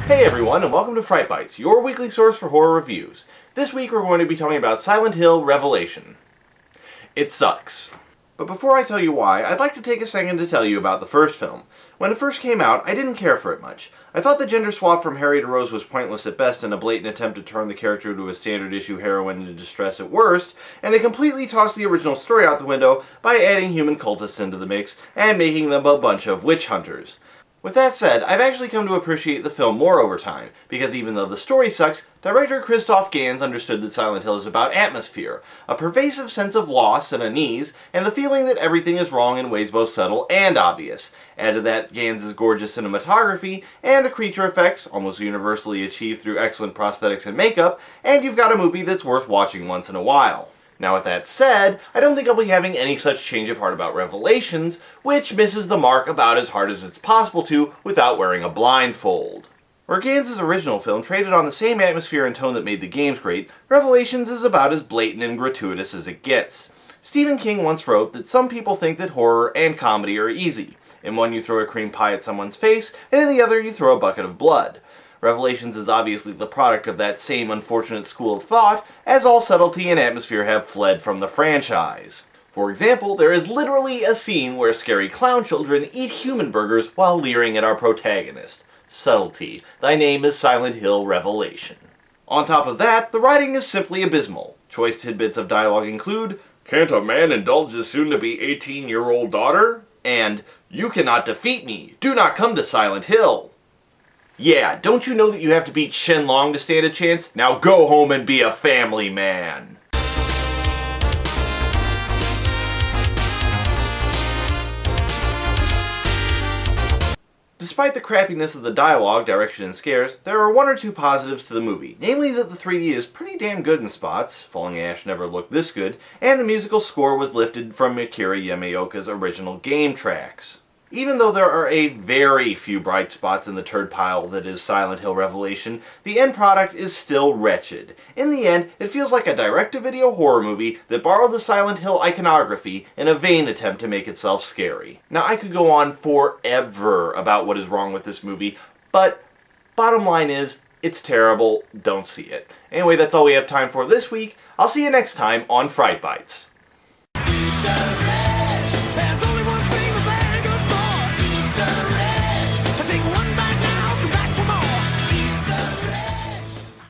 Hey everyone, and welcome to Fright Bites, your weekly source for horror reviews. This week we're going to be talking about Silent Hill Revelation. It sucks. But before I tell you why, I'd like to take a second to tell you about the first film. When it first came out, I didn't care for it much. I thought the gender swap from Harry to Rose was pointless at best and a blatant attempt to turn the character into a standard issue heroine in distress at worst, and they completely tossed the original story out the window by adding human cultists into the mix and making them a bunch of witch hunters. With that said, I've actually come to appreciate the film more over time, because even though the story sucks, director Christoph Gans understood that Silent Hill is about atmosphere, a pervasive sense of loss and unease, and the feeling that everything is wrong in ways both subtle and obvious. Add to that Gans' gorgeous cinematography, and the creature effects, almost universally achieved through excellent prosthetics and makeup, and you've got a movie that's worth watching once in a while. Now with that said, I don't think I'll be having any such change of heart about Revelations, which misses the mark about as hard as it's possible to without wearing a blindfold. Where Gans' original film traded on the same atmosphere and tone that made the games great, Revelations is about as blatant and gratuitous as it gets. Stephen King once wrote that some people think that horror and comedy are easy. In one you throw a cream pie at someone's face, and in the other you throw a bucket of blood. Revelations is obviously the product of that same unfortunate school of thought, as all subtlety and atmosphere have fled from the franchise. For example, there is literally a scene where scary clown children eat human burgers while leering at our protagonist. Subtlety. Thy name is Silent Hill Revelation. On top of that, the writing is simply abysmal. Choice tidbits of dialogue include, "Can't a man indulge his soon-to-be 18-year-old daughter?" and "You cannot defeat me. Do not come to Silent Hill." Yeah, don't you know that you have to beat Shenlong to stand a chance? Now go home and be a family man. Despite the crappiness of the dialogue, direction, and scares, there are one or two positives to the movie, namely that the 3D is pretty damn good in spots, Falling Ash never looked this good, and the musical score was lifted from Akira Yamaoka's original game tracks. Even though there are a very few bright spots in the turd pile that is Silent Hill Revelation, the end product is still wretched. In the end, it feels like a direct-to-video horror movie that borrowed the Silent Hill iconography in a vain attempt to make itself scary. Now, I could go on forever about what is wrong with this movie, but bottom line is, it's terrible, don't see it. Anyway, that's all we have time for this week. I'll see you next time on Fright Bites.